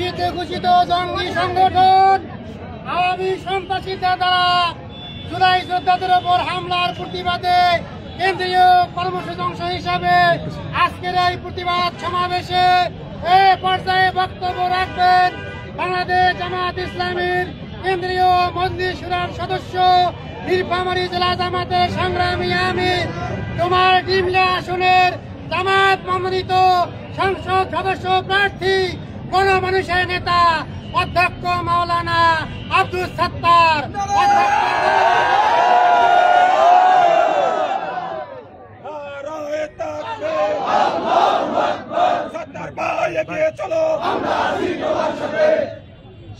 ইস্যুতে ঘোষিত জঙ্গি সংগঠন আওয়ামী সন্ত্রাসীদের দ্বারা জুলাই যোদ্ধাদের ওপর হামলার প্রতিবাদে কেন্দ্রীয় কর্মসূচির অংশ হিসাবে আজকের এই প্রতিবাদ সমাবেশে এ পর্যায়ে বক্তব্য রাখবেন বাংলাদেশ জামাত ইসলামীর কেন্দ্রীয় মজলিস শুরার সদস্য নীলফামারী জেলা জামাতের সংগ্রামী আমির তোমার ডিমলা আসনের জামাত মনোনীত সংসদ সদস্য প্রার্থী গণমানুষের নেতা অধ্যক্ষ মাওলানা আব্দুল সত্তার।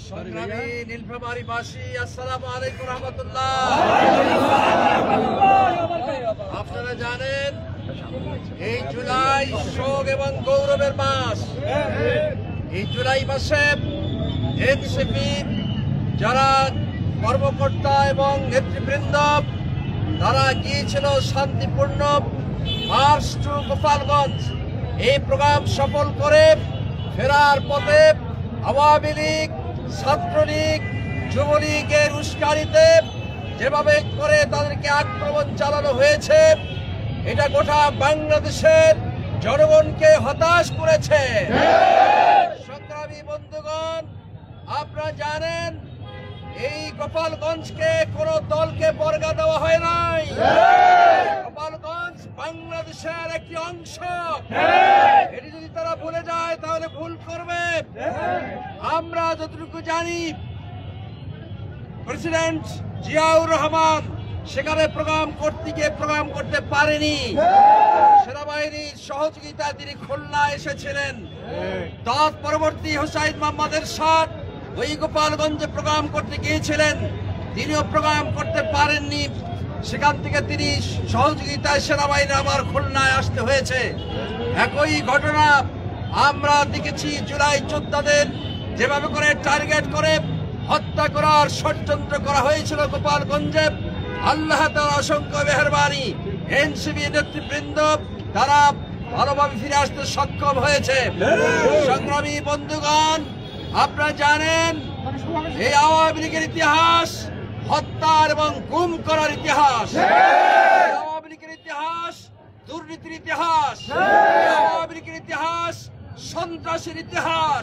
সংগ্রামী নীলফামারীবাসী, আসসালামু আলাইকুম রহমতুল্লাহ। আপনারা জানেন এই জুলাই শোক এবং গৌরবের মাস। এই জুলাই মাসে এনসিপির যারা কর্মকর্তা এবং নেতৃবৃন্দ তারা গিয়েছিল শান্তিপূর্ণ মার্চ টু গোপালগঞ্জ। এই প্রোগ্রাম সফল করে ফেরার পথে আওয়ামী লীগ, ছাত্রলীগ, যুবলীগের উস্কানিতে যেভাবে করে তাদেরকে আক্রমণ চালানো হয়েছে, এটা গোটা বাংলাদেশের জনগণকে হতাশ করেছে। সংগ্রামী বন্ধুগণ, আপনারা জানেন এই গোপালগঞ্জকে কোন দলকে বর্গা দেওয়া হয় নাই। গোপালগঞ্জ বাংলাদেশের একটি অংশ। এটি যদি তারা ভুলে যায় তাহলে ভুল করবে। আমরা যতটুকু জানি, প্রেসিডেন্ট জিয়াউর রহমান সেখানে প্রোগ্রাম করতে পারেনি। সেনাবাহিনীর সহযোগিতায় তিনি খুলনা এসেছিলেন। তৎপরবর্তী হুসাইন মোহাম্মদ এরশাদ ওই গোপালগঞ্জে প্রোগ্রাম করতে গিয়েছিলেন, তিনিও প্রোগ্রাম করতে পারেননি। সেখান থেকে তিনি সহযোগিতায় সেনাবাহিনী আবার খুলনায় আসতে হয়েছে। একই ঘটনা আমরা দেখেছি জুলাই যোদ্ধাদের যেভাবে করে টার্গেট করে হত্যা করার ষড়যন্ত্র করা হয়েছিল গোপালগঞ্জে। আল্লাহ তাআলার অসংখ্য মেহেরবানি, এনসিপি নেতৃবৃন্দ তারা ভালোভাবে ফিরে আসতে সক্ষম হয়েছে। সংগ্রামী বন্ধুগণ, আপনারা জানেন এই আওয়ামী লীগের ইতিহাস হত্যার এবং গুম করার ইতিহাস। আওয়ামী লীগের ইতিহাস দুর্নীতির ইতিহাস। আওয়ামী লীগের ইতিহাস সন্ত্রাসের ইতিহাস।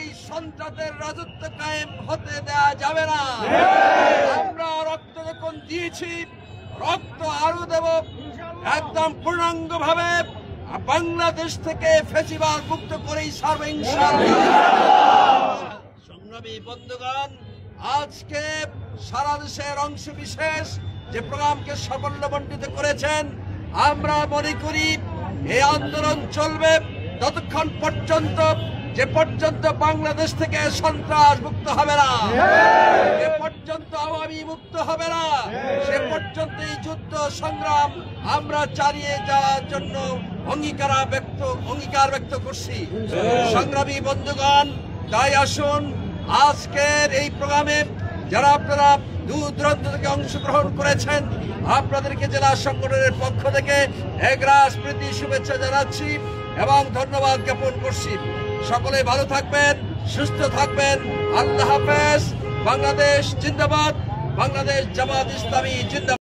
এই সন্ত্রাসের রাজত্ব কায়েম হতে দেওয়া যাবে না। আমরা রক্ত যখন দিয়েছি, রক্ত আরো দেব। একদম পূর্ণাঙ্গ ভাবে বাংলাদেশ থেকে ফ্যাসিবাদ মুক্ত করেই সারবে ইনশাআল্লাহ। সংগ্রামী বন্ধুগণ, আজকে সারা দেশের অংশ বিশেষ যে প্রোগ্রামকে সাফল্যমণ্ডিত করেছেন, আমরা মনে করি এই আন্দোলন চলবে ততক্ষণ পর্যন্ত যে পর্যন্ত বাংলাদেশ থেকে সন্ত্রাস মুক্ত হবে না, যে পর্যন্ত আওয়ামী মুক্ত হবে না, সে পর্যন্ত এই যুদ্ধ সংগ্রাম আমরা চালিয়ে যাওয়ার জন্য অঙ্গীকার ব্যক্ত করছি। সংগ্রামী বন্ধুগণ, তাই আসুন আজকের এই প্রোগ্রামে যারা আপনারা দূর দূরান্ত থেকে অংশগ্রহণ করেছেন, আপনাদেরকে জেলা সংগঠনের পক্ষ থেকে এগ্রাস প্রীতি শুভেচ্ছা জানাচ্ছি এবং ধন্যবাদ জ্ঞাপন করছি। সকলে ভালো থাকবেন, সুস্থ থাকবেন। আল্লাহ হাফেজ। বাংলাদেশ জিন্দাবাদ। বাংলাদেশ জামাত ইসলামী জিন্দাবাদ।